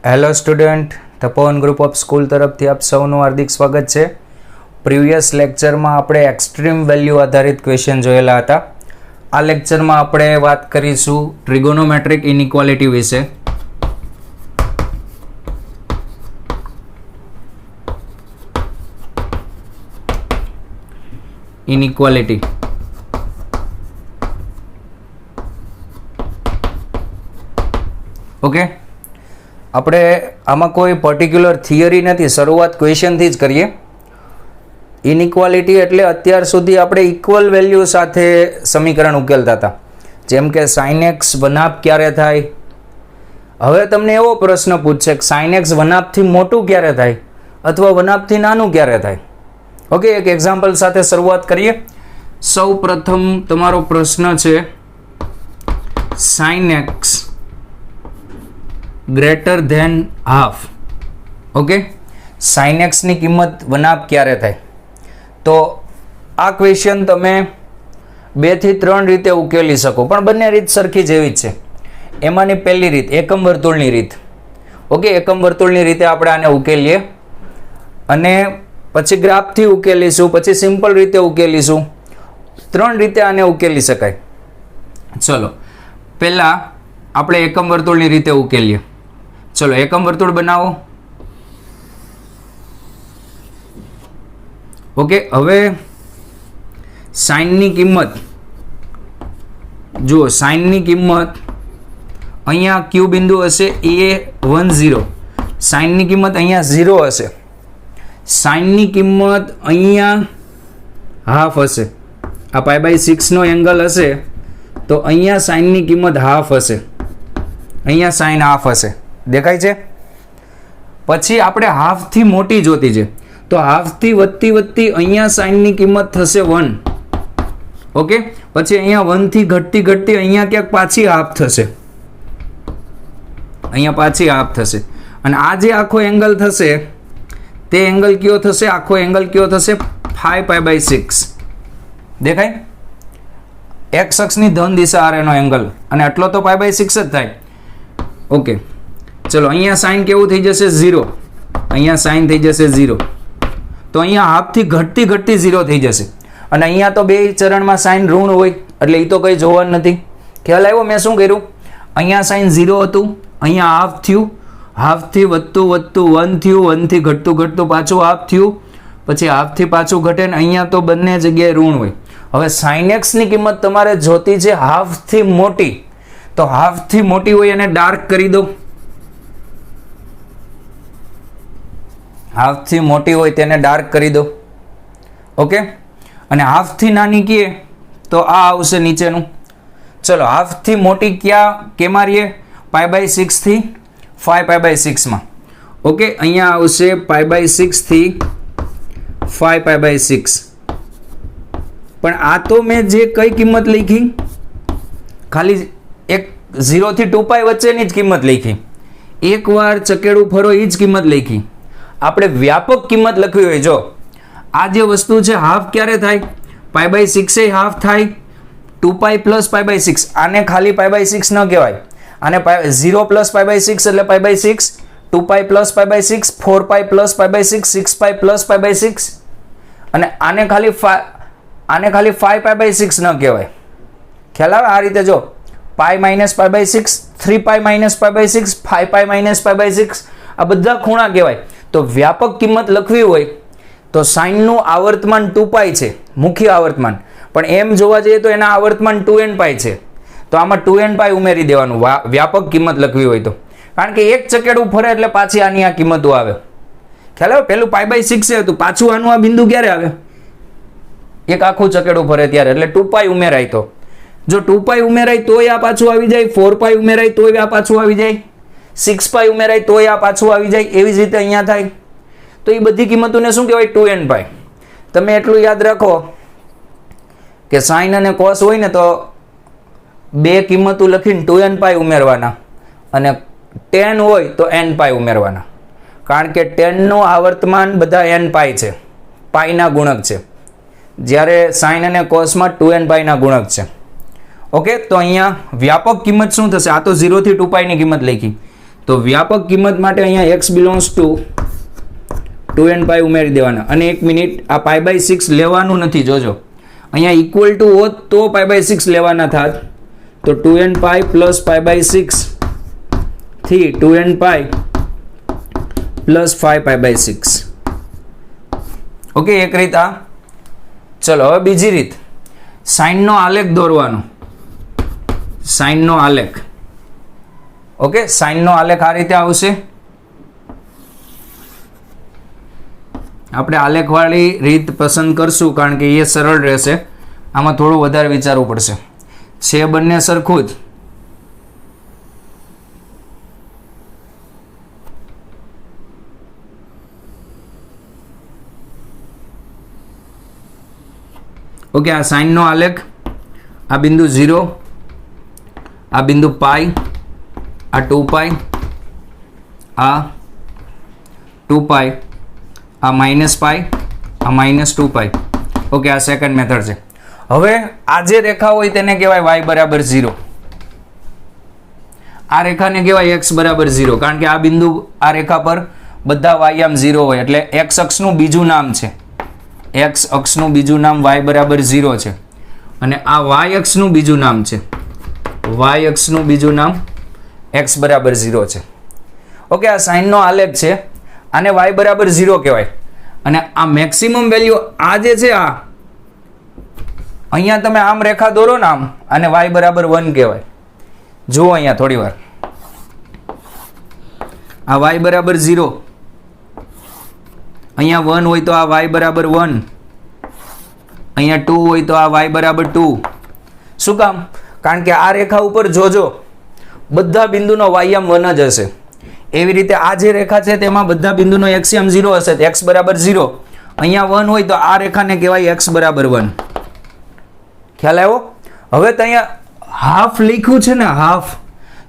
Hello student, Tapovan group of school તરફથી આપ સૌનું હાર્દિક સ્વાગત છે. પ્રીવિયસ લેક્ચરમાં આપણે એક્સ્ટ્રીમ વેલ્યુ આધારિત ક્વેશ્ચન જોયેલા હતા. આ લેક્ચરમાં આપણે વાત કરીશું ટ્રિગોનોમેટ્રિક ઇનઇક્વાલિટી વિશે. ઇનઇક્વાલિટી ઓકે, આપણે આમાં કોઈ પર્ટિક્યુલર થિયરી નથી, શરૂઆત ક્વેશ્ચનથી જ કરીએ. ઇનઇક્વાલિટી એટલે અત્યાર સુધી આપણે ઇક્વલ વેલ્યુ સાથે સમીકરણ ઉકેલતા હતા, જેમ કે સાઇન એક્સ વનાપ ક્યારે થાય. હવે તમને એવો પ્રશ્ન પૂછશે કે સાઇન એક્સ વનાપથી મોટું ક્યારે થાય અથવા વનાપથી નાનું ક્યારે થાય. ઓકે, એક એક્ઝામ્પલ સાથે શરૂઆત કરીએ. સૌ પ્રથમ તમારો પ્રશ્ન છે sine x greater than half. Okay, sine એક્સની કિંમત વનાપ ક્યારે થાય? તો આ ક્વેશ્ચન તમે 2 થી 3 રીતે ઉકેલી શકો, પણ બંને રીત સરખી જેવી જ છે. એમાંની પહેલી રીત એકમ વર્તુળની રીત. ઓકે, એકમ વર્તુળની રીતે આપણે આને ઉકેલીએ અને પછી ગ્રાફથી ઉકેલીશું, પછી સિમ્પલ રીતે ઉકેલીશું. 3 રીતે આને ઉકેલી શકાય. ચલો, પહેલાં આપણે એકમ વર્તુળની રીતે ઉકેલીએ. ચલો, એકમ વર્તુળ બનાવો. ઓકે, હવે સાઇનની કિંમત જુઓ. સાઇનની કિંમત અહીંયા ક્યુ બિંદુ હશે A10. સાઇનની કિંમત અહીંયા 0 હશે. સાઇનની કિંમત અહીંયા હાફ હશે. આ π/6 નો એંગલ હશે તો અહીંયા સાઇનની કિંમત હાફ હશે. અહીંયા સાઇન હાફ હશે. દેખાય છે? પછી આપણે હાફથી મોટી જોતી છે તો હાફથી વધતી અહીંયા સાઇનની કિંમત થશે 1. ઓકે, પછી અહીંયા 1 થી ઘટતી અહીંયા ક્યાંક પાછી હાફ થશે. અહીંયા પાછી હાફ થશે. અને આ જે આખો એંગલ થશે તે એંગલ કયો થશે? આખો એંગલ કયો થશે? 5π/6. દેખાય? એક્સ અક્ષની ધન દિશા આરેનો એંગલ, અને આટલો તો π/6 જ થાય. ઓકે, ચલો, અહીંયા સાઇન કેવું થઈ જશે? 0. અહીંયા સાઇન થઈ જશે 0. તો અહીંયા હાફથી ઘટતી 0 થઈ જશે. અને અહીંયા તો બે ચરણમાં સાઇન ઋણ હોય એટલે એ તો કંઈ જોવાનું નથી. ખ્યાલ આવ્યો મેં શું કર્યું? અહીંયા સાઇન 0 હતું, અહીંયા હાફ થયું, હાફથી વધતું 1 થયું, 1 થી ઘટતું પાછું હાફ થયું, પછી હાફથી પાછું ઘટે ને અહીંયા તો બંને જગ્યાએ ઋણ હોય. હવે સાઇન એક્સની કિંમત તમારે જોતી છે હાફથી મોટી, તો હાફથી મોટી હોય એને ડાર્ક કરી દો. હાફથી મોટી હોય તેને ડાર્ક કરી દો. ઓકે, અને હાફથી નાની કહીએ તો આ આવશે નીચેનું. ચલો, હાફથી મોટી કેમાં રહીએ? π/6 થી 5π/6 માં. ઓકે, અહીંયા આવશે π/6 થી 5π/6. પણ આ તો મેં જે કઈ કિંમત લખી, ખાલી એક 0 થી 2π વચ્ચેની જ કિંમત લખી. એકવાર ચકેડું ફરો એ જ કિંમત લખી. આપણે વ્યાપક કિંમત લખવી હોય, જો આ જે વસ્તુ છે હાફ ક્યારે થાય? π/6 એ હાફ થાય. 2π + π/6, આને ખાલી π/6 ન કહેવાય, આને 0 + π/6 એટલે π/6, 2π + π/6, 4π + π/6, 6π + π/6, અને આને ખાલી 5π/6 ન કહેવાય. ખ્યાલ આવે? આ રીતે જો π - π/6, 3π - π/6, 5π - π/6, આ બધા ખૂણા કહેવાય. તો વ્યાપક કિંમત લખવી હોય તો સાઇનનું આવર્તમાન 2π છે, મુખ્ય આવર્તમાન, પણ એમ જોવા જઈએ તો એના આવર્તમાન 2nπ છે. તો આમાં 2nπ ઉમેરી દેવાનું વ્યાપક કિંમત લખવી હોય તો, કારણ કે એક ચકેડું ફરે એટલે પાછી આની આ કિંમતો આવે. ખ્યાલ આવે? પેલું π/6 હતું, પાછું આનું આ બિંદુ ક્યારે આવે? એક આખું ચકેડું ફરે ત્યારે, એટલે 2π ઉમેરાય. તો જો 2π ઉમેરાય તોય આ પાછું આવી જાય, 4π ઉમેરાય તોય આ પાછું આવી જાય, 6π ઉમેરાય તોય આ પાછું આવી જાય. એવી જ રીતે અહીંયા થાય. તો એ બધી કિંમતોને શું કહેવાય? 2nπ. તમે એટલું યાદ રાખો કે સાઇન અને કોસ હોય ને તો બે કિંમતો લખીને 2nπ ઉમેરવાના, અને tan હોય તો nπ ઉમેરવાના, કારણ કે tanનું આવર્તમાન બધા nπ છે, પાઈના ગુણક છે, જ્યારે સાઇન અને કોસમાં 2nπ ના ગુણક છે. ઓકે, તો અહીંયા વ્યાપક કિંમત શું થશે? આ તો 0 થી 2π ની કિંમત લખી, તો વ્યાપક કિંમત માટે અહીંયા x બિલોંગ્સ ટુ 2n પાઈ ઉમેરી દેવાના. અને 1 મિનિટ, આ π/6 લેવાનું નથી, જોજો અહીંયા ઇક્વલ ટુ હોત તો π/6 લેવાના થાત. તો 2n પાઈ પ્લસ π/6 થી 2n પાઈ પ્લસ 5π/6. ઓકે, એક રીત આ. ચલો હવે બીજી રીત, સાઇનનો આલેખ દોરવાનો. સાઇનનો આલેખ. ઓકે, સાઇનનો આલેખ આ રીતે આવશે. આપણે આલેખવાળી રીત પસંદ કરશું કારણ કે એ સરળ રહેશે. આમાં થોડું વધારે વિચારવું પડશે. છે બંને સરખું જ. ઓકે, આ સાઇનનો આલેખ, આ બિંદુ 0, આ બિંદુ પાઈ, આ 2 પાઈ, આ 2 પાઈ, આ માઇનસ પાઈ, આ -2 પાઈ. ઓકે, આ સેકન્ડ મેથડ છે. હવે આ જે રેખા હોય તેને કહેવાય y બરાબર 0. આ રેખાને કહેવાય x બરાબર 0 કારણ કે આ બિંદુ, આ રેખા પર બધા y આમ 0 હોય એટલે x અક્ષનું બીજું નામ છે. x અક્ષનું બીજું નામ y બરાબર 0 છે. અને આ y અક્ષનું બીજું નામ છે, y અક્ષનું બીજું નામ x બરાબર 0 છે. ઓકે, આ સાઇનનો આલેખ છે. આને y બરાબર 0 કહેવાય. અને આ મેક્સિમમ વેલ્યુ આ જે છે, આ અહીંયા તમે આમ રેખા દોરો ને આમ, અને y બરાબર 1 કહેવાય. જુઓ અહીંયા થોડી વાર, આ y બરાબર 0, અહીંયા 1 હોય તો આ y બરાબર 1, અહીંયા 2 હોય તો આ y બરાબર 2. શું કામ? કારણ કે આ રેખા ઉપર જોજો બધા બિંદુનો y આમ 1 જ હશે. એવી રીતે આ જે રેખા છે તેમાં બધા બિંદુનો x આમ 0 હશે, તો x બરાબર 0. અહીંયા 1 હોય તો આ રેખાને કહેવાય x બરાબર 1. ખ્યાલ આવ્યો? હવે તો અહીંયા હાફ લખ્યું છે ને, હાફ,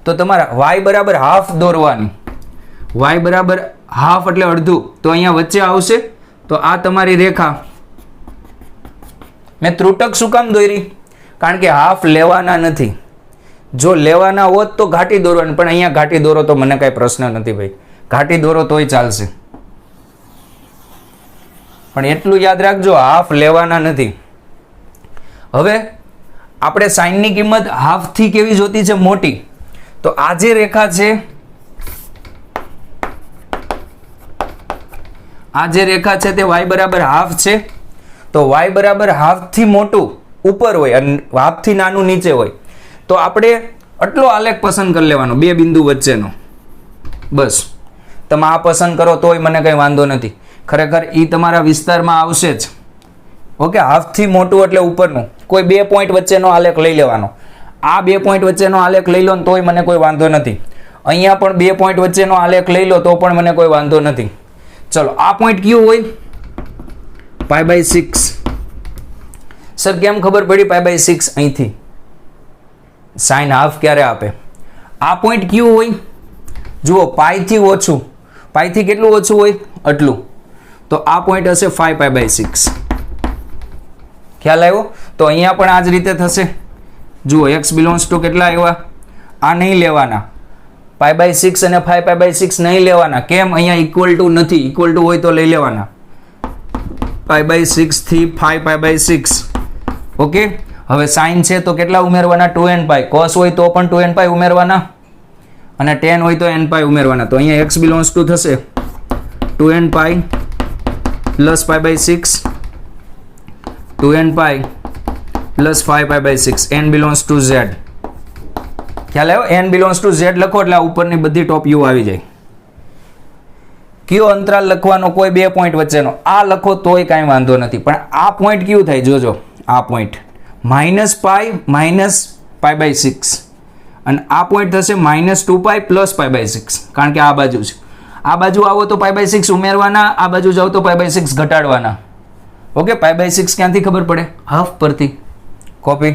તો તમારા y બરાબર હાફ દોરવાની. y બરાબર હાફ એટલે અડધું, તો અહીંયા વચ્ચે આવશે. તો આ તમારી રેખા મેં ત્રુટક શું કામ દોરી? કારણ કે હાફ લેવાના નથી. જો લેવાના હોત તો ઘાટી દોરવાની, પણ અહીંયા ઘાટી દોરો તો મને કાંઈ પ્રશ્ન નથી ભાઈ, ઘાટી દોરો તોય ચાલશે. પણ એટલું યાદ રાખજો, હાફ લેવાના નથી. હવે આપણે સાઇનની કિંમત હાફથી કેવી જોતી છે? મોટી. તો આ જે રેખા છે, આ જે રેખા છે તે y બરાબર હાફ છે. તો y બરાબર હાફથી મોટું ઉપર હોય અને હાફથી નાનું નીચે હોય. તો આપણે આટલો આલેખ પસંદ કરી લેવાનો બે બિંદુ વચ્ચેનો. બસ તમે આ પસંદ કરો તોય મને કંઈ વાંધો નથી. ખરેખર એ તમારા વિસ્તારમાં આવશે જ. ઓકે, હાફથી મોટું એટલે ઉપરનું. કોઈ 2 પોઈન્ટ વચ્ચેનો આલેખ લઈ લેવાનો. આ 2 પોઈન્ટ વચ્ચેનો આલેખ લઈ લો ને તોય મને કોઈ વાંધો નથી. અહીંયા પણ 2 પોઈન્ટ વચ્ચેનો આલેખ લઈ લો તો પણ મને કોઈ વાંધો નથી. ચલો, આ પોઈન્ટ કયું હોય? π/6. સર કેમ ખબર પડી π/6? અહીંથી સાઇન હાફ ક્યારે આપે? આ પોઈન્ટ કયું હોય? જુઓ, પાઈથી ઓછું. પાઈથી કેટલું ઓછું હોય? આટલું. તો આ પોઈન્ટ હશે 5π/6. ખ્યાલ આવ્યો? તો અહીંયા પણ આ જ રીતે થશે. જુઓ, x બિલોંગ્સ ટુ કેટલા આવ્યા? આ નહીં લેવાના. π/6 અને 5π/6 નહીં લેવાના. કેમ? અહીંયા ઇક્વલ ટુ નથી. ઇક્વલ ટુ હોય તો લઈ લેવાના. π/6 થી 5π/6. ઓકે, હવે સાઇન છે તો કેટલા ઉમેરવાના? 2n પાઈ. કોસ હોય તો પણ 2n પાઈ ઉમેરવાના, અને tan હોય તો n પાઈ ઉમેરવાના. તો અહીંયા x બિલોંગ્સ ટુ થશે 2n pi plus π/6, 2n pi plus 5π/6. n belongs to z. ખ્યાલ આવ્યો? n બિલોંગ્સ ટુ z લખો એટલે આ ઉપરની બધી ટોપ યુ આવી જાય. કયો અંતરાલ લખવાનો? કોઈ 2 પોઈન્ટ વચ્ચેનો. આ લખો તોય કાંઈ વાંધો નથી, પણ આ પોઈન્ટ કયું થાય? જોજો, આ પોઈન્ટ -π π/6, અને આ પોઈન્ટ થશે -2π પ્લસ π/6, કારણ કે આ બાજુ છે. આ બાજુ આવો તો π/6 ઉમેરવાના, આ બાજુ જાઓ તો π/6 ઘટાડવાના. ઓકે, π/6 ક્યાંથી ખબર પડે? હાફ પરથી. કોપી.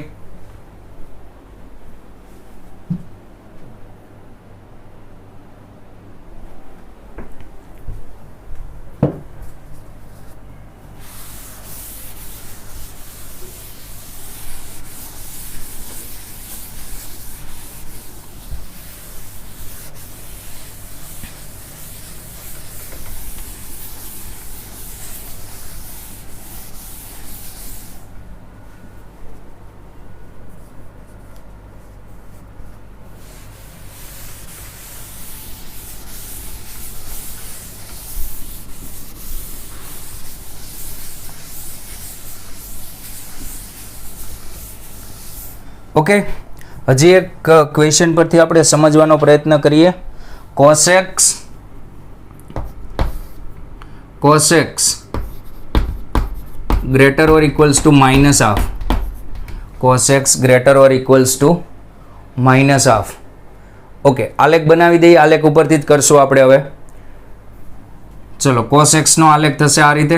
ઓકે, હજી એક ક્વેશ્ચન પરથી આપણે સમજવાનો પ્રયત્ન કરીએ. cos x greater or equals to minus half. cos x greater or equals to minus half. Okay, આલેખ બનાવી દઈએ. આલેખ ઉપરથી જ કરશું આપણે હવે. ચલો, cos x નો આલેખ થશે આ રીતે.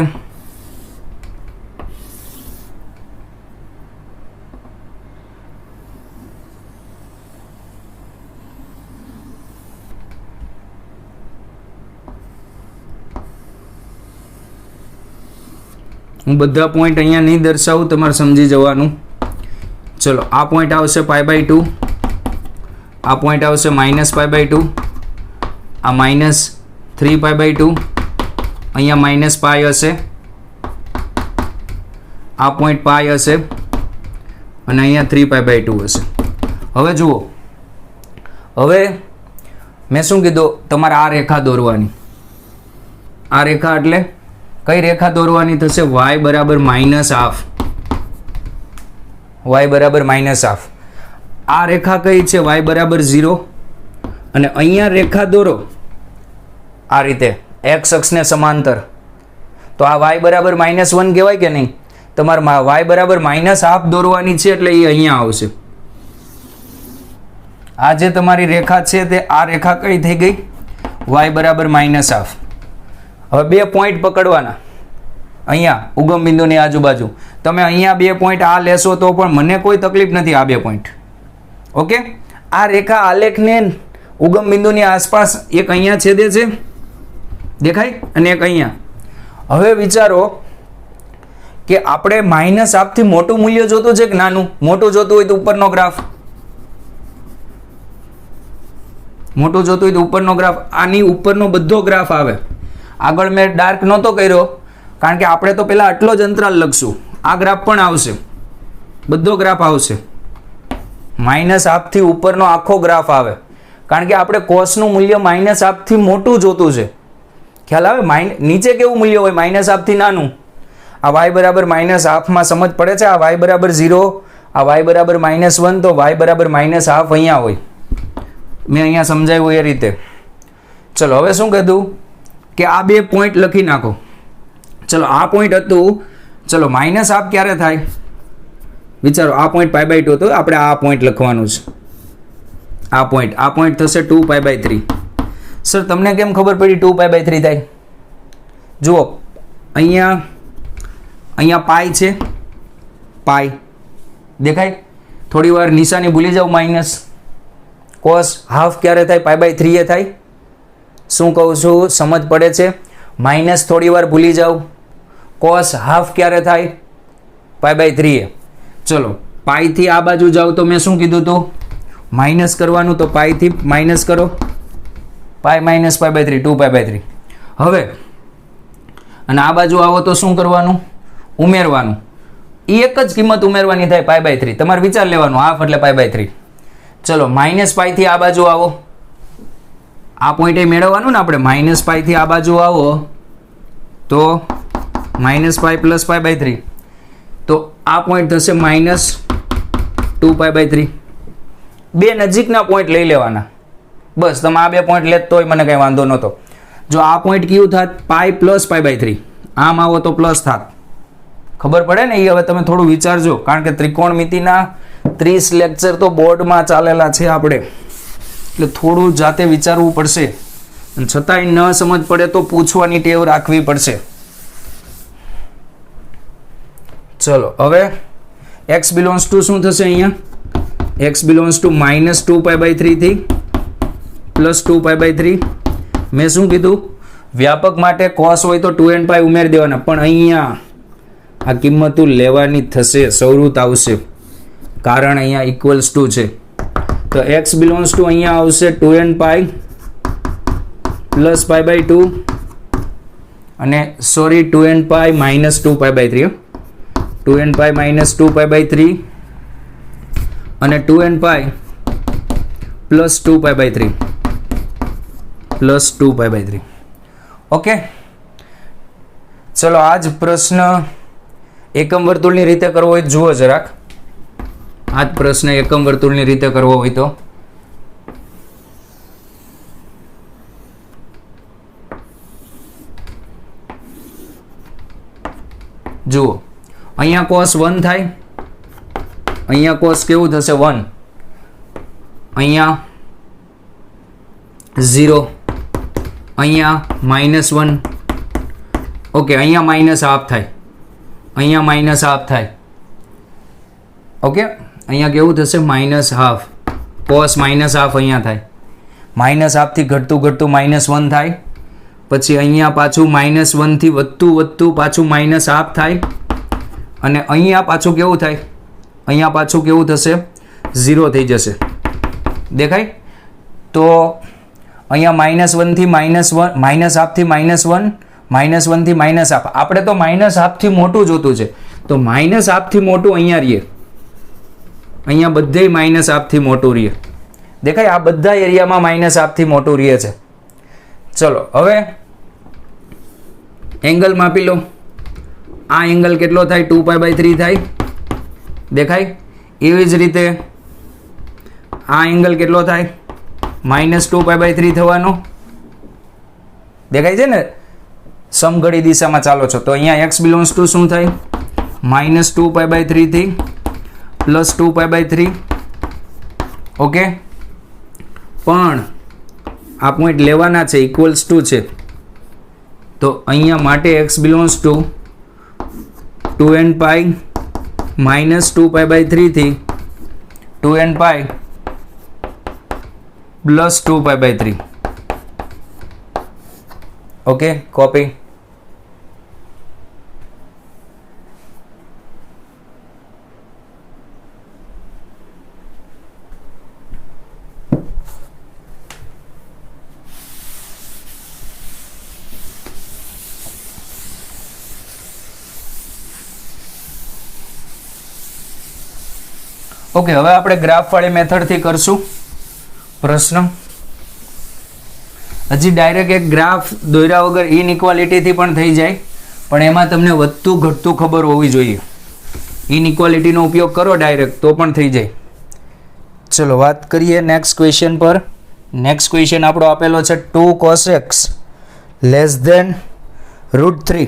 હું બધા પોઈન્ટ અહીંયા નહીં દર્શાવું, તમારે સમજી જવાનું. ચલો, આ પોઈન્ટ આવશે π/2, આ પોઈન્ટ આવશે -π/2, આ -3π/2, અહીંયા -π હશે, આ પોઈન્ટ π હશે અને અહીંયા 3π/2 હશે. હવે જુઓ, હવે મેં શું કીધું, તમારે આ રેખા દોરવાની. આ રેખા એટલે કઈ રેખા દોરવાની થશે? y બરાબર -half. y બરાબર -half. આ રેખા કઈ છે? y બરાબર 0. અને અહીંયા રેખા દોરો આ રીતે x અક્ષને સમાંતર, તો આ y બરાબર -1 કહેવાય કે નહીં? તમારે y બરાબર -half દોરવાની છે એટલે એ અહીંયા આવશે. આ જે તમારી રેખા છે તે આ રેખા કઈ થઈ ગઈ? y બરાબર -half. હવે બે પોઈન્ટ પકડવાના અહીંયા ઉગમ બિંદુની આજુબાજુ. તમે અહીંયા બે પોઈન્ટ આ લેશો તો પણ મને કોઈ તકલીફ નથી. આ બે પોઈન્ટ ઓકે. આ રેખા આલેખને ઉગમ બિંદુની આસપાસ એક અહીંયા છેદે છે, દેખાય, અને એક અહીંયા. હવે વિચારો કે આપણે -half થી મોટું મૂલ્ય જોતું છે કે નાનું? મોટું જોતું હોય તો ઉપરનો ગ્રાફ, મોટું જોતું હોય તો ઉપરનો ગ્રાફ. આની ઉપરનો બધો ગ્રાફ આવે. આગળ મેં ડાર્ક નહોતો કર્યો કારણ કે આપણે તો પહેલાં આટલો જ અંતરાલ લખશું. આ ગ્રાફ પણ આવશે, બધો ગ્રાફ આવશે. -half થી ઉપરનો આખો ગ્રાફ આવે કારણ કે આપણે કોસનું મૂલ્ય -half થી મોટું જોતું છે. ખ્યાલ આવે? નીચે કેવું મૂલ્ય હોય? -half થી નાનું. આ y બરાબર -half માં સમજ પડે છે? આ y બરાબર 0, આ y બરાબર -1, તો y બરાબર -half અહીંયા હોય. મેં અહીંયા સમજાવ્યું એ રીતે. ચલો, હવે શું કીધું કે આ બે પોઈન્ટ લખી નાખો. ચલો, આ પોઈન્ટ હતું. ચલો, -half ક્યારે થાય? વિચારો, આ પોઈન્ટ π/2 હતો, આપણે આ પોઈન્ટ લખવાનું છે. આ પોઈન્ટ થશે 2π/3. સર, તમને કેમ ખબર પડી 2π/3 થાય? જુઓ, અહીંયા પાઈ છે, પાઈ દેખાય? થોડી વાર નિશાની ભૂલી જાઓ. માઇનસ cos હાફ ક્યારે થાય? π/3 એ થાય. શું કહું છું? સમજ પડે છે? માઇનસ થોડી વાર ભૂલી જાઓ. cos હાફ ક્યારે થાય? π/3 એ. ચલો, પાઈથી આ બાજુ જાઓ તો મેં શું કીધું હતું? માઇનસ કરવાનું, તો પાઈથી માઇનસ કરો. પાઈ - π/3, 2π/3. હવે અને આ બાજુ આવો તો શું કરવાનું? ઉમેરવાનું. એક જ કિંમત ઉમેરવાની થાય, π/3. તમારે વિચાર લેવાનું, હાફ એટલે π/3. ચલો, -π થી આ બાજુ આવો. આ પોઈન્ટ એ મેળવવાનું ને આપણે. -π થી આ બાજુ આવો તો -π + π/3, તો આ પોઈન્ટ થશે -2π/3. બે નજીકના પોઈન્ટ લઈ લેવાના. બસ, તમે આ બે પોઈન્ટ લેત તોય મને કંઈ વાંધો નહોતો. જો આ પોઈન્ટ કયું થાત? π + π/3. આમ આવો તો પ્લસ થાત. ખબર પડે ને? એ હવે તમે થોડું વિચારજો, કારણ કે ત્રિકોણમિતિના 30 લેક્ચર તો બોર્ડમાં ચાલેલા છે આપણે, એટલે થોડું જાતે વિચારવું પડશે. અને છતાંય ન સમજ પડે તો પૂછવાની ટેવ રાખવી પડશે. ચલો, હવે x બિલોંગ્સ ટુ શું થશે? અહીંયા x બિલોંગ્સ ટુ -2π/3 થી +2π/3. મેં શું કીધું? વ્યાપક માટે cos હોય તો 2nπ ઉમેરી દેવાના, પણ અહીંયા આ કિંમતો લેવાની થશે, સ્વરૂપ આવશે, કારણ અહીંયા ઇક્વલ્સ ટુ છે. તો x બિલોંગ્સ ટુ અહીંયા આવશે 2nπ + π/2 અને સોરી 2nπ - 2π/3. 2nπ - 2π/3 અને 2nπ + 2π/3 + 2π/3. ઓકે, ચલો, આ જ પ્રશ્ન એકમ વર્તુળની રીતે કરવો હોય જુઓ જરાક. આ જ પ્રશ્ન એકમ વર્તુળની રીતે કરવો હોય તો જુઓ, અહીંયા cos 1 થાય, અહીંયા cos કેવું થશે 1, અહીંયા 0, અહીંયા -1, ઓકે, અહીંયા -1/2 થાય, અહીંયા -1/2 થાય, ઓકે, અહીંયા કેવું થશે -1/2, cos -1/2 અહીંયા થાય, -1/2 થી ઘટતું -1 થાય, પછી અહીંયા પાછું -1 થી વધતું પાછું -1/2 થાય, અને અહીંયા પાછું કેવું થાય, અહીંયા પાછું કેવું થશે 0 થઈ જશે, દેખાય? તો અહીંયા -1 થી -1, -1/2 થી -1, -1 થી -1/2, આપણે તો -1/2 થી મોટું જોતું છે, તો -1/2 થી મોટું અહીંયા રહીએ, અહીંયા બધે -1/2 થી મોટું રહીએ, દેખાય? આ બધા એરિયામાં -1/2 થી મોટું રહે છે. ચલો હવે એંગલ માપી લો. આ એંગલ કેટલો થાય? 2π/3 થાય, દેખાય? એવી જ રીતે આ એંગલ કેટલો થાય? -2π/3 થવાનો, દેખાય છે ને? સમઘડી દિશામાં ચાલો છો તો અહીંયા x બિલોંગ્સ ટુ શું થાય? -2π/3 થી +2π/3, ઓકે. પણ આ પોઈન્ટ લેવાના છે, ઇક્વલ્સ ટુ છે, તો અહીંયા માટે x બિલોંગ્સ ટુ 2nπ -2π/3 થી 2nπ +2π/3, ઓકે. કોપી. ઓકે, હવે આપણે ગ્રાફ વાળી મેથડથી કરશું પ્રશ્ન. હજી ડાયરેક્ટ એક ગ્રાફ દોર્યા વગર ઇનઇક્વાલિટીથી પણ થઈ જાય, પણ એમાં તમને વધતું ઘટતું ખબર હોવી જોઈએ. ઇનઇક્વાલિટીનો ઉપયોગ કરો ડાયરેક્ટ તો પણ થઈ જાય. ચલો વાત કરીએ નેક્સ્ટ ક્વેશ્ચન પર. નેક્સ્ટ ક્વેશ્ચન આપણો આપેલો છે 2 cos x <= √3.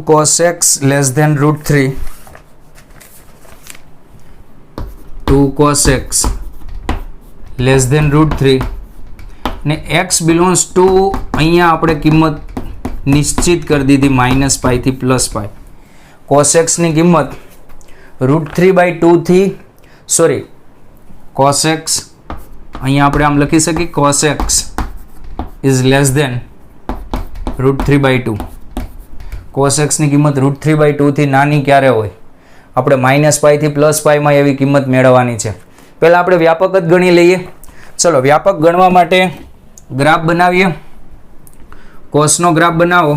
cos x <= √3. 2 cos x <= √3 ને x બિલોંગ્સ ટુ અહીંયા આપણે કિંમત નિશ્ચિત કરી દીધી -π થી +π. cos x ની કિંમત √3/2 થી સોરી cos x અહીંયા આપણે આમ લખી શકીએ cos x <= √3/2. cos x ની કિંમત √3/2 થી નાની ક્યારે હોય? આપણે -π થી +π માં એવી કિંમત મેળવવાની છે. પહેલાં આપણે વ્યાપક જ ગણી લઈએ. ચલો વ્યાપક ગણવા માટે ગ્રાફ બનાવીએ. કોસનો ગ્રાફ બનાવો.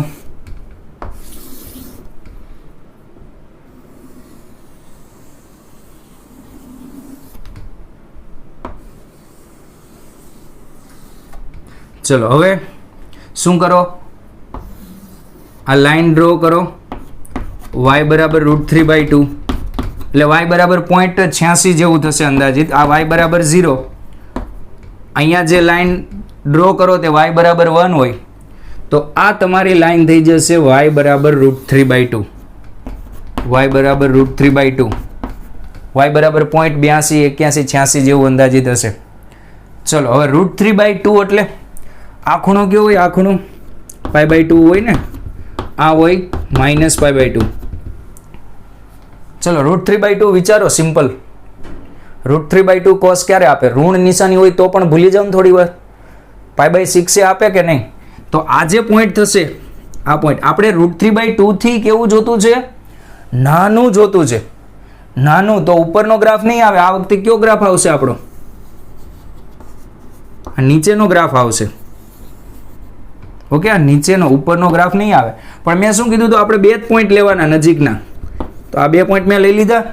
ચલો હવે શું કરો? આ લાઈન ડ્રો કરો. y બરાબર √3/2 એટલે y બરાબર 0.86 જેવું થશે અંદાજિત. આ y બરાબર 0. અહીંયા જે લાઈન ડ્રો કરો તે y બરાબર 1 હોય તો આ તમારી લાઈન થઈ જશે y બરાબર √3/2. y બરાબર √3/2. y બરાબર 0.82 81 86 જેવું અંદાજિત હશે. ચલો હવે √3/2 એટલે આ ખૂણો કેવો હોય? આ ખૂણો π/2 હોય ને, આ હોય -π/2. ચલો √3/2 વિચારો, સિમ્પલ. √3/2 કોસ ક્યારે આપે? ઋણ નિશાની હોય તો પણ ભૂલી જાવ ને થોડી વાર. π/6 આપે કે નહીં? તો આ જે પોઈન્ટ થશે, આ પોઈન્ટ આપણે √3/2 થી કેવું જોતું છે? નાનું જોતું છે. નાનું તો ઉપરનો ગ્રાફ નહીં આવે. આ વખતે કયો ગ્રાફ આવશે આપણો? આ નીચેનો ગ્રાફ આવશે. ઓકે, આ નીચેનો, ઉપરનો ગ્રાફ નહીં આવે. પણ મેં શું કીધું? તો આપણે બે જ પોઈન્ટ લેવાના નજીકના. તો આ બે પોઈન્ટ મેં લઈ લીધા.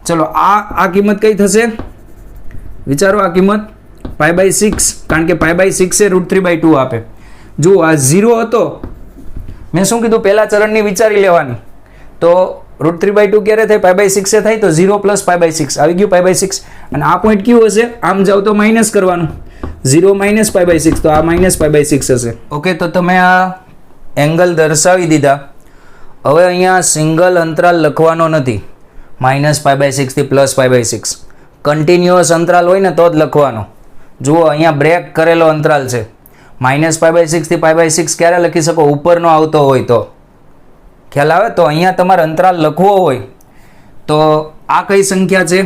ચલો આ કિંમત કઈ થશે? વિચારો. આ કિંમત π/6, કારણ કે π/6 એ √3/2 આપે. જુઓ આ 0 હતો મેં શું કીધું, પહેલા ચરણની વિચારી લેવાની. તો √3/2 ક્યારે થાય? π/6 એ થાય. તો 0 + π/6 આવી ગયું, π/6. અને આ પોઈન્ટ કયું હશે? આમ જાવ તો માઇનસ કરવાનું, 0 - π/6, તો આ -π/6 હશે. ઓકે, તો તમે આ એંગલ દર્શાવી દીધા. હવે અહીંયા સિંગલ અંતરાલ લખવાનો નથી, -π/6 થી +π/6. કન્ટિન્યુઅસ અંતરાલ હોય ને તો જ લખવાનો. જુઓ અહીંયા બ્રેક કરેલો અંતરાલ છે. -π/6 થી π/6 ક્યારે લખી શકો? ઉપરનો આવતો હોય તો. ખ્યાલ આવે? તો અહીંયા તમારે અંતરાલ લખવો હોય તો આ કઈ સંખ્યા છે?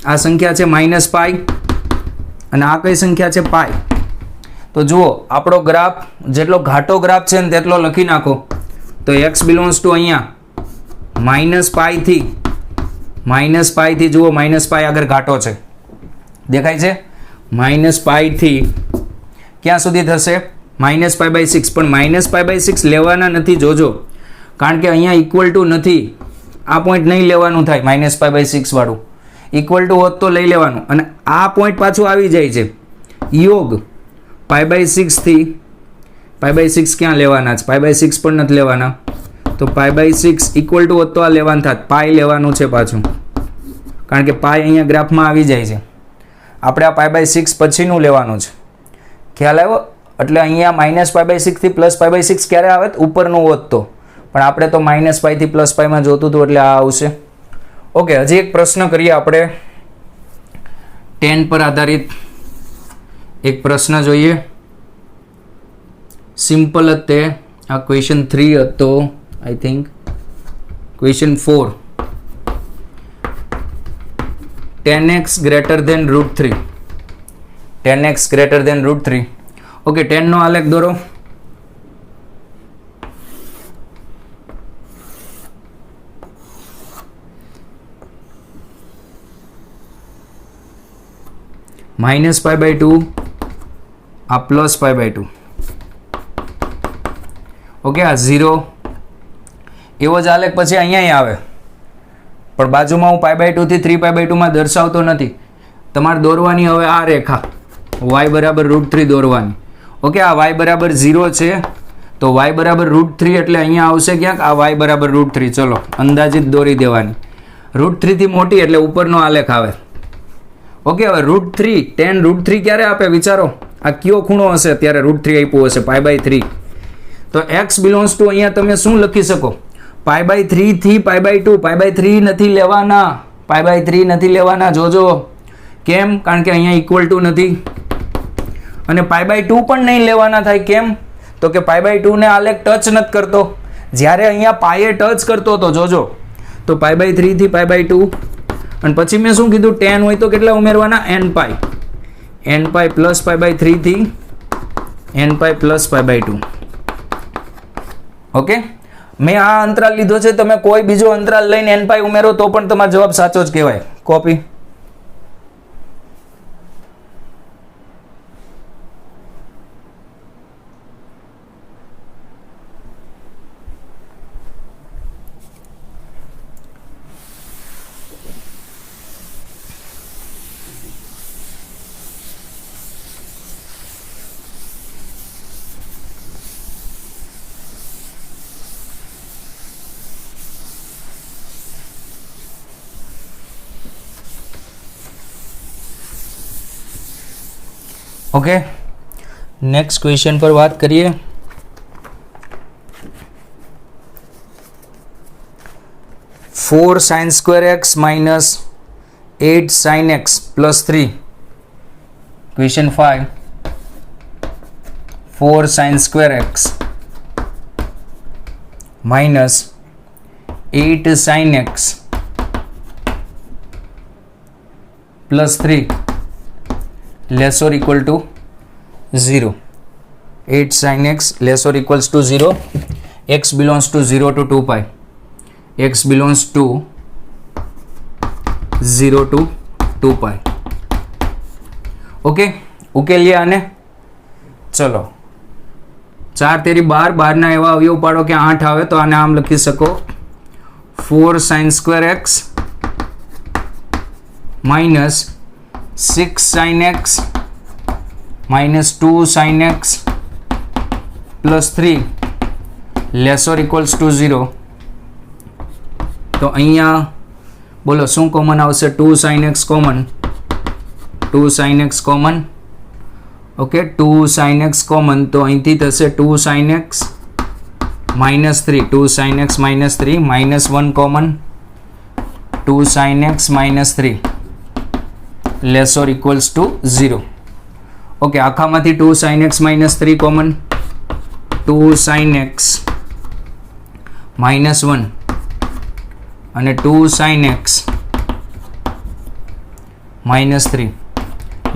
આ સંખ્યા છે -π અને આ કઈ સંખ્યા છે? π. તો જુઓ આપણો ગ્રાફ જેટલો ઘાટો ગ્રાફ છે ને તેટલો લખી નાખો. તો x બિલોંગ્સ ટુ અહીંયા -π થી જુઓ -π આગળ ઘાટો છે, દેખાય છે? -π થી ક્યાં સુધી થશે? -π/6. પણ -π/6 લેવાના નથી, જોજો, કારણ કે અહીંયા ઇક્વલ ટુ નથી. આ પોઈન્ટ નહીં લેવાનું થાય -π/6 વાળું. ઇક્વલ ટુ હોત તો લઈ લેવાનું. અને આ પોઈન્ટ પાછું આવી જાય છે યોગ π/6 થી π/6 ક્યાં લેવાના છે? π/6 પણ નથી લેવાના. તો π/6 ઇક્વલ ટુ હોત તો આ લેવાનું થાત, π લેવાનું છે પાછું, કારણ કે π અહીંયા ગ્રાફમાં આવી જાય છે. આપણે આ π/6 પછીનું લેવાનું છે. ખ્યાલ આવ્યો? એટલે અહીંયા -π/6 થી +π/6 ક્યારે આવે? ઉપરનું હોત તો. પણ આપણે તો -π થી +π માં જોતું હતું એટલે આ આવશે. ઓકે, હજી એક પ્રશ્ન કરીએ આપણે. 10 પર આધારિત એક પ્રશ્ન જોઈએ. સિમ્પલ જ તે. આ ક્વેશ્ચન 3 હતો, I think. Question 4. 10x greater than √3. 10x greater than √3. Okay, 10 નો આલેખ દોરો. -π/2 આ +π/2. ઓકે, આ 0 એવો જ આલેખ પછી અહીંયા આવે, પણ બાજુમાં હું π/2 થી 3π/2 માં દર્શાવતો નથી. તમારે દોરવાની હવે આ રેખા y = √3 દોરવાની. ઓકે, આ y = 0 છે, તો y = √3 એટલે અહીંયા આવશે ક્યાંક આ y = √3. ચલો અંદાજિત દોરી દેવાની. √3 થી મોટી એટલે ઉપરનો આલેખ આવે. ઓકે, હવે √3 10 √3 ક્યારે આપે? વિચારો, આ કયો ખૂણો હશે ત્યારે √3 આપ્યું હશે? π/3. તો x બિલોંગ્સ ટુ અહીંયા તમે શું લખી શકો? π/3 થી π/2. π/3 નથી લેવાના, π/3 નથી લેવાના, જોજો. કેમ? કારણ કે અહીંયા ઇક્વલ ટુ નથી. અને π/2 પણ નહીં લેવાના થાય. કેમ? તો કે π/2 ને આલેખ ટચ નથી કરતો. જ્યારે અહીંયા પાયે ટચ કરતો હતો, જોજો. તો π/3 થી π/2. અને પછી મેં શું કીધું? 10 હોય તો કેટલા ઉમેરવાના? nπ + π/3 થી nπ + π/2. ઓકે, મેં આ અંતરાલ લીધો છે, તમે કોઈ બીજો અંતરાલ લઈને nπ ઉમેરો તો પણ તમારો જવાબ સાચો જ કહેવાય. કોપી. ઓકે, નેક્સ્ટ ક્વેશ્ચન પર વાત કરીએ. (4sin²x - 8sin x + 3). Question 5. 4sin²x - 8sin x + 3 less or equal to 0. 8sin x less or equals to 0. x belongs to 0 to 2π. x belongs to 0 to 2π. Okay, ઉકેલીએ આને. ચલો, 4 તેરી 12, 12 ના એવા અવયવ પાડો કે 8 આવે, તો આને આમ લખી શકો 4sin²x - 6sin x - 2sin x + 3 less or equals to 0, તો અહીંયા બોલો શું કોમન આવશે? 2 sin x common, 2 sin x common. Okay, 2 sin x common, તો અહીંથી થશે 2 sin x minus 3, 2 sin x minus 3, minus 1 common, 2 sin x minus 3 less or equals to 0. Okay, આખામાંથી 2 sin x minus 3 common, 2 sin x minus 1 અને 2 sin x minus 3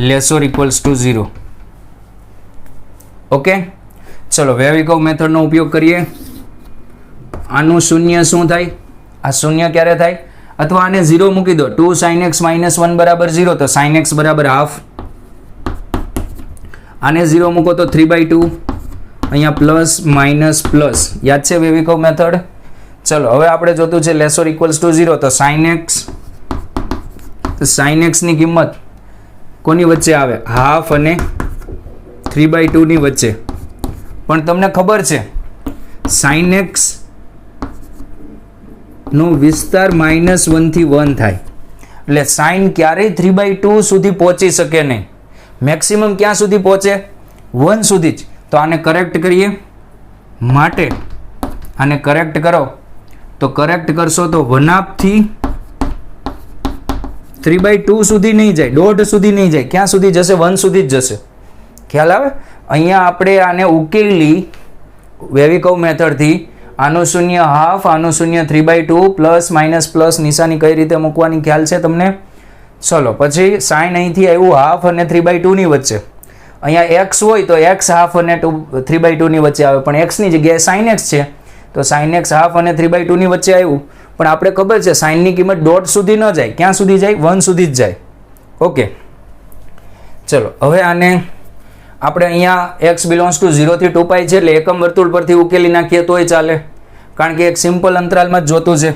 less or equals to 0. Okay, ચલો વેવિકોવ મેથડનો ઉપયોગ કરીએ. આનું શૂન્ય શું થાય? આ શૂન્ય ક્યારે થાય? અથવા આને 0 મૂકી દો. 2 sin x minus 1 બરાબર 0, તો sin x બરાબર હાફ. આને 0 મૂકો તો 3/2, અહીંયા પ્લસ માઇનસ પ્લસ. યાદ છે વેવિકોવ મેથડ? ચલો હવે આપણે જોતું છે લેસ ઓર ઇક્વલ્સ ટુ 0, તો sin x ની કિંમત કોની વચ્ચે આવે? હાફ અને 3/2 ની વચ્ચે. પણ તમને ખબર છે sin x નો વિસ્તાર -1 થી 1 થાય, એટલે sin ક્યારેય 3/2 સુધી પહોંચી શકે નહીં. મેક્સિમમ ક્યાં સુધી પહોંચે? 1 સુધી જ. તો આને કરેક્ટ કરીએ. માટે આને કરેક્ટ કરો, તો કરેક્ટ કરશો તો 1/2 થી 3/2 સુધી નહીં જાય, 1.5 સુધી નહીં જાય. ક્યાં સુધી જશે? 1 સુધી જ જશે. ખ્યાલ આવે? અહીંયા આપણે આને ઉકેલી વેવિકોવ મેથડથી. આનું શૂન્ય હાફ, આનું શૂન્ય 3/2, પ્લસ માઇનસ પ્લસ નિશાની કઈ રીતે મૂકવાની ખ્યાલ છે તમને? ચલો પછી સાઇન અહીંથી આવ્યું હાફ અને 3/2 ની વચ્ચે. અહીંયા x હોય તો x હાફ અને 3/2 ની વચ્ચે આવે, પણ x ની જગ્યાએ sin x છે, તો sin x હાફ અને 3/2 ની વચ્ચે આવ્યું. પણ આપણે ખબર છે sin ની કિંમત 1.5 સુધી ન જાય. ક્યાં સુધી જાય? 1 સુધી જ જાય. ઓકે, ચલો હવે આને આપણે અહીંયા x બિલોંગ્સ ટુ 0 થી 2π છે, એટલે એકમ વર્તુળ પરથી ઉકેલી નાખીએ તોય ચાલે, કારણ કે એક સિમ્પલ અંતરાલમાં જ જોતું છે.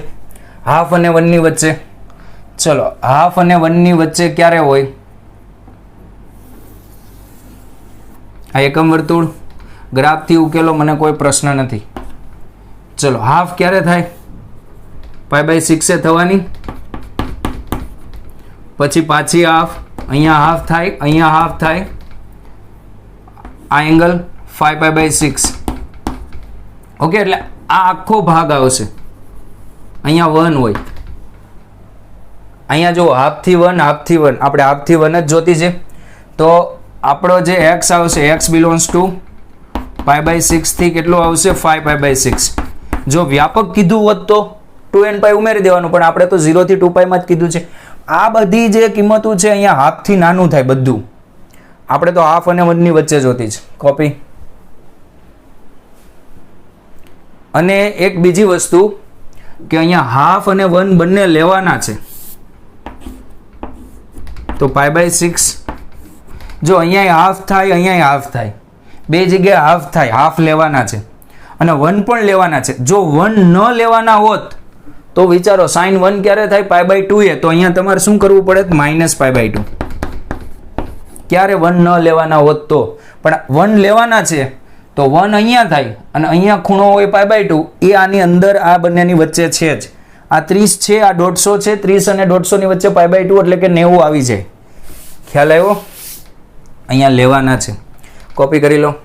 હાફ અને 1 ની વચ્ચે. ચલો હાફ અને 1 ની વચ્ચે ક્યારે હોય? આ એકમ વર્તુળ ગ્રાફથી ઉકેલો, મને કોઈ પ્રશ્ન નથી. ચલો હાફ ક્યારે થાય? π/6 એ થવાની, પછી પાછી હાફ, અહીંયા હાફ થાય, અહીંયા હાફ થાય, આ એંગલ 5π/6. ઓકે, એટલે આ આખો ભાગ આવશે. અહીંયા 1 હોય, અહીંયા જો હાફથી 1, હાફથી 1, આપણે હાફથી 1 જ જોતી છે. તો આપણો જે x આવશે, x બિલોંગ્સ ટુ π/6 થી કેટલો આવશે? 5π/6. જો વ્યાપક કીધું હોત તો 2nπ ઉમેરી દેવાનું, પણ આપણે તો 0 થી 2π માં જ કીધું છે. આ બધી જે કિંમતો છે અહીંયા હાફથી નાનું થાય બધું. આપણે તો હાફ અને 1 ની વચ્ચે જોતી છે. કોપી. અને એક બીજી વસ્તુ કે અહીંયા હાફ અને 1 બંને લેવાના છે, તો π/6. જો અહીંયા હાફ થાય, અહીંયા હાફ થાય, બે જગ્યાએ હાફ થાય, હાફ લેવાના છે અને 1 પણ લેવાના છે. જો 1 ન લેવાના હોત તો વિચારો sin 1 ક્યારે થાય? π/2 એ. તો અહીંયા તમારે શું કરવું પડે? -π/2. ક્યારે 1 ન લેવાના હોત તો. પણ 1 લેવાના છે તો 1 અહીંયા થાય અને અહીંયા ખૂણો હોય π/2, એ આની અંદર આ બંનેની વચ્ચે છે જ. આ 30 છે, આ 150 છે, 30 અને 150 ની વચ્ચે π/2 એટલે કે 90 આવી જાય. ખ્યાલ આવ્યો? અહીંયા લેવાના છે. કોપી કરી લો.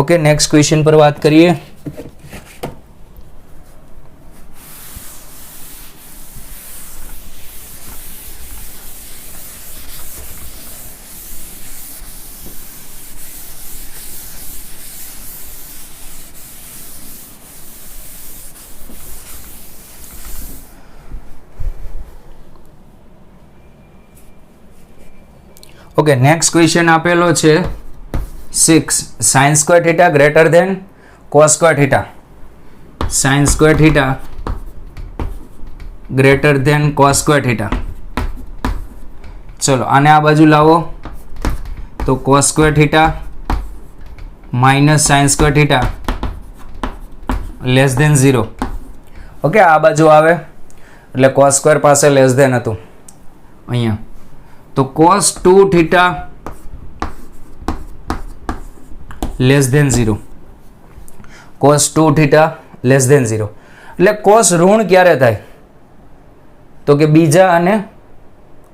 ઓકે, નેક્સ્ટ ક્વેશ્ચન પર વાત કરીએ. ઓકે, નેક્સ્ટ ક્વેશ્ચન આપેલો છે 6 sin square theta greater than cos square theta. sin square theta greater than cos square theta. ચલો આને આ બાજુ લાવો તો cos square theta minus sin square theta less than 0. Okay, આ બાજુ આવે એટલે cos square પાસે less than હતું અહીંયા, તો cos 2 theta less than 0, cos 2 theta less than 0. એટલે cos ઋણ ક્યારે થાય? તો કે બીજા અને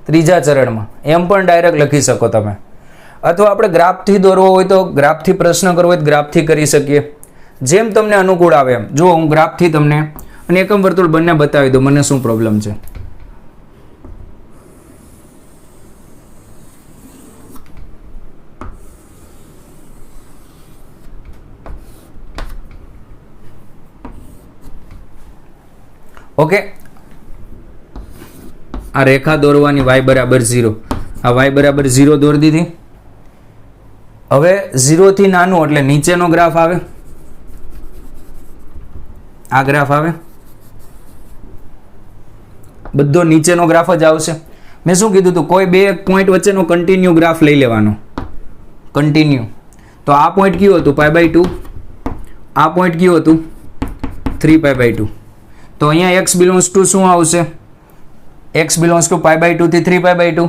ત્રીજા ચરણમાં. એમ પણ ડાયરેક્ટ લખી શકો તમે, અથવા આપણે ગ્રાફથી દોરવો હોય તો ગ્રાફથી પ્રશ્ન કરવો હોય તો ગ્રાફથી કરી શકીએ, જેમ તમને અનુકૂળ આવે એમ. જો હું ગ્રાફથી તમને અને એકમ વર્તુળ બંને બતાવી દઉં, મને શું પ્રોબ્લેમ છે. ઓકે, આ રેખા દોરવાની y બરાબર 0, આ y બરાબર 0 દોરી દીધી. હવે 0 થી નાનું એટલે નીચેનો ગ્રાફ આવે, આ ગ્રાફ આવે, બધો નીચેનો ગ્રાફ જ આવશે. મેં શું કીધું હતું? કોઈ બે પોઈન્ટ વચ્ચેનો કન્ટિન્યુ ગ્રાફ લઈ લેવાનો, કન્ટિન્યુ. તો આ પોઈન્ટ કયું હતું? π/2. આ પોઈન્ટ કયું હતું? 3π/2. તો અહીંયા x બિલોંગ્સ ટુ શું આવશે? x બિલોંગ્સ ટુ π/2 થી 3π/2.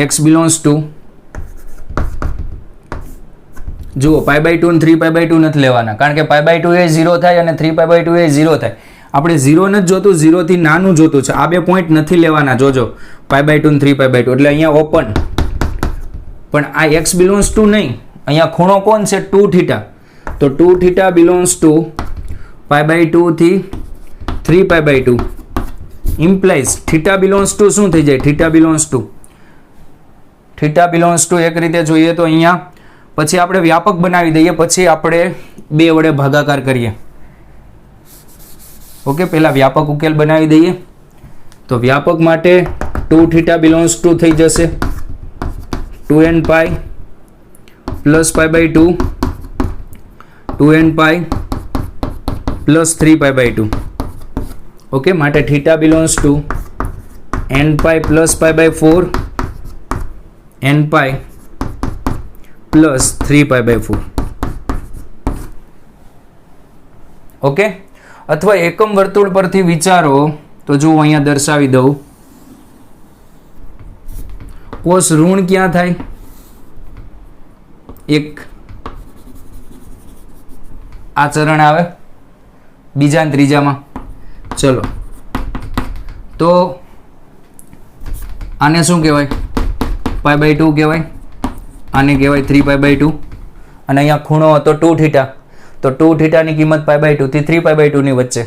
x બિલોંગ્સ ટુ, જુઓ π/2 અને 3π/2 નથી લેવાના, કારણ કે π/2 એ 0 થાય અને 3π/2 એ 0 થાય. આપણે 0 નથી જોતું, 0 થી નાનું જોતું છે. આ બે પોઈન્ટ નથી લેવાના, જોજો, π/2 અને 3π/2. એટલે અહીંયા ઓપન. પણ આ x બિલોંગ્સ ટુ નહીં, અહીંયા ખૂણો કોણ છે? 2 થીટા. તો 2 થીટા બિલોંગ્સ ટુ π/2 થી 3π/2 ઇમ્પ્લાઇઝ થીટા બિલોંગ્સ ટુ શું થઈ જાય? થીટા બિલોંગ્સ ટુ એક રીતે જોઈએ તો અહીંયા પછી આપણે વ્યાપક બનાવી દઈએ, પછી આપણે 2 વડે ભાગાકાર કરીએ. ઓકે, પહેલા વ્યાપક ઉકેલ બનાવી દઈએ. તો વ્યાપક માટે 2 થીટા બિલોંગ્સ ટુ થઈ જશે 2n pi plus π/2, 2n pi plus 3π/2. Okay, માટે theta belongs to n pi plus π/4, n pi plus 3π/4. Okay, અથવા એકમ વર્તુળ પરથી વિચારો તો જો અહીંયા દર્શાવી દઉં, કોસ ઋણ ક્યાં થાય? એક આ ચરણ આવે, બીજા અને ત્રીજામાં. ચલો, તો આને શું કહેવાય? π/2 કહેવાય, આને કહેવાય 3π/2. અને અહીંયા ખૂણો હતો 2 થીટા, તો 2 થીટાની કિંમત π/2 થી 3π/2 ની વચ્ચે.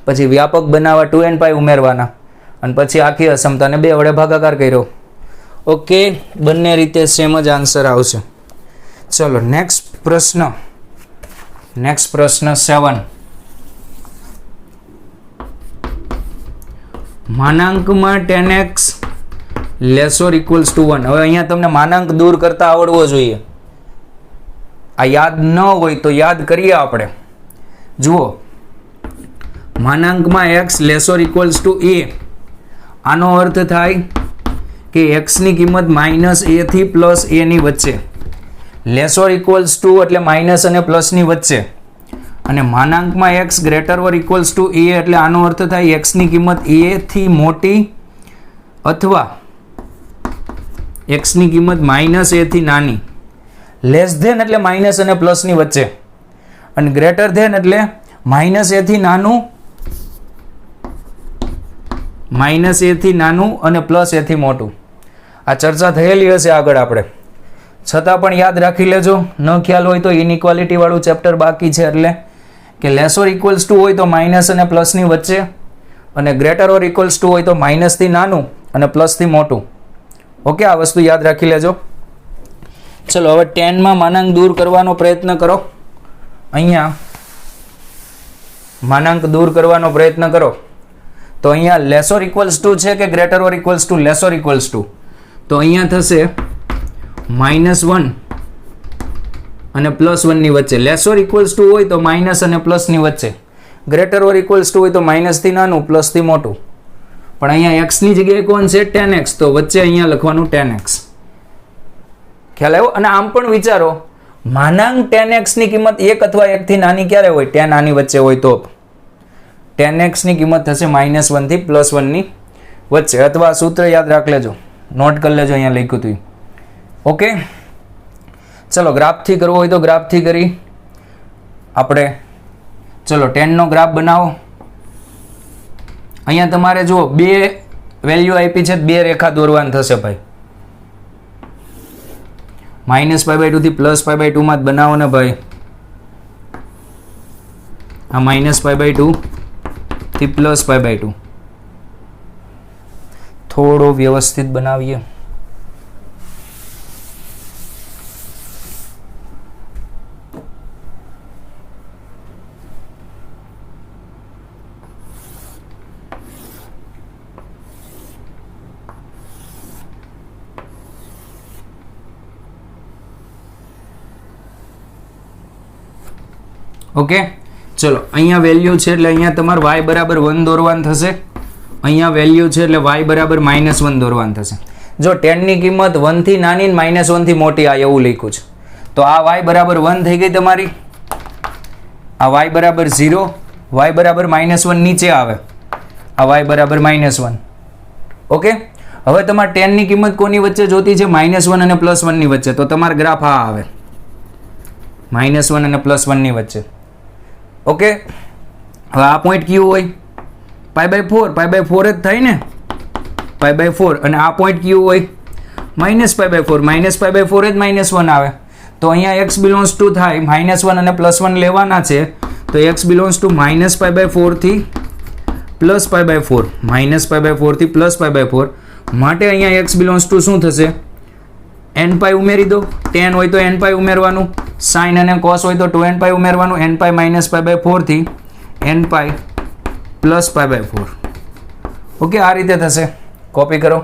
પછી વ્યાપક બનાવવા 2n પાઈ ઉમેરવાના, અને પછી આખી અસમતાને 2 વડે ભાગાકાર કર્યો. ઓકે, બંને રીતે સેમ જ આન્સર આવશે. ચલો નેક્સ્ટ પ્રશ્ન 7. માનાંકમાં 10x લેસોર ઇક્વલ્સ ટુ 1. હવે અહીંયા તમને માનાંક દૂર કરતા આવડવો જોઈએ. આ યાદ ન હોય તો યાદ કરીએ આપણે. જુઓ, માનાંકમાં x લેસોર ઇક્વલ્સ ટુ a, આનો અર્થ થાય કે x ની કિંમત -a થી +a ની વચ્ચે. લેસોર ઇક્વલ્સ ટુ એટલે માઇનસ અને પ્લસની વચ્ચે. અને માનાંકમાં x greater or equals two a એટલે આનો અર્થ થાય x ની કિંમત a થી મોટી અથવા x ની કિંમત -a થી નાની. લેસ ધેન એટલે માઇનસ અને પ્લસની વચ્ચે, અને ગ્રેટર ધેન એટલે -a થી નાનું, -a થી નાનું અને +a થી મોટું. આ ચર્ચા થયેલી હશે આગળ આપણે, છતાં પણ યાદ રાખી લેજો. ન ખ્યાલ હોય તો ઇનઇક્વાલિટી વાળું ચેપ્ટર બાકી છે, એટલે કે લેસોર ઇક્વલ્સ ટુ હોય તો માઇનસ અને પ્લસની વચ્ચે, અને ગ્રેટર ઓર ઇક્વલ્સ ટુ હોય તો માઇનસથી નાનું અને પ્લસથી મોટું. ઓકે, આ વસ્તુ યાદ રાખી લેજો. ચલો હવે 10માં માનાંક દૂર કરવાનો પ્રયત્ન કરો. અહીંયા માનાંક દૂર કરવાનો પ્રયત્ન કરો. તો અહીંયા લેસોર ઇક્વલ્સ ટુ છે કે greater or equals to? Less or equals to. તો અહીંયા થશે -1 અને +1 ની વચ્ચે. લેસોર ઇક્વલ્સ ટુ હોય તો માઇનસ અને પ્લસની વચ્ચે, ગ્રેટર ઓર ઇક્વલ્સ ટુ હોય તો માઇનસથી નાનું પ્લસથી મોટું. પણ અહીંયા x ની જગ્યાએ કોણ છે? 10x. તો વચ્ચે અહીંયા લખવાનું 10x. ખ્યાલ આવ્યો? અને આમ પણ વિચારો, માનાંક 10x ની કિંમત 1 અથવા 1 થી નાની ક્યારે હોય? 10 આની વચ્ચે હોય તો 10x ની કિંમત થશે -1 થી +1 ની વચ્ચે. અથવા સૂત્ર યાદ રાખ લેજો, નોટ કરી લેજો, અહીંયા લખ્યું હતું. ઓકે, ચલો ગ્રાફથી કરવો હોય તો ગ્રાફથી કરી આપણે. ચલો 10 નો ગ્રાફ બનાવો. અહીંયા તમારે જુઓ 2 વેલ્યુ આપી છે, 2 રેખા દોરવાની થશે ભાઈ. -π/2 થી +π/2 માં જ બનાવો ને ભાઈ. આ -π/2 થી +π/2 થોડો વ્યવસ્થિત બનાવીએ. ઓકે, ચલો અહીંયા વેલ્યુ છે એટલે અહીંયા તમારે y બરાબર 1 દોરવાનું થશે. અહીંયા વેલ્યુ છે એટલે y બરાબર -1 દોરવાનું થશે. જો 10 ની કિંમત 1 થી નાની ને -1 થી મોટી આ એવું લખ્યું છે, તો આ y બરાબર 1 થઈ ગઈ તમારી. આ y બરાબર 0, y બરાબર -1 નીચે આવે, આ y બરાબર -1. ઓકે, હવે તમારે 10 ની કિંમત કોની વચ્ચે જોતી છે? -1 અને +1 ની વચ્ચે. તો તમારો ગ્રાફ આ આવે, -1 અને +1 ની વચ્ચે. ઓકે, હવે આ પોઈન્ટ કયું હોય? π/4, π/4 જ થાય ને, π/4. અને આ પોઈન્ટ કયું હોય? -π/4, -π/4 જ -1 આવે. તો અહીંયા x બિલોંગ્સ ટુ થાય -1 અને +1 લેવાના છે, તો x બિલોંગ્સ ટુ -π/4 થી +π/4, -π/4 થી +π/4. માટે અહીંયા x બિલોંગ્સ ટુ શું થશે? nπ ઉમેરી દો. tan હોય તો nπ ઉમેરવાનું, sin અને cos હોય તો 2nπ ઉમેરવાનું. nπ -π/4 થી nπ +π/4. ઓકે, આ રીતે થશે. કોપી કરો.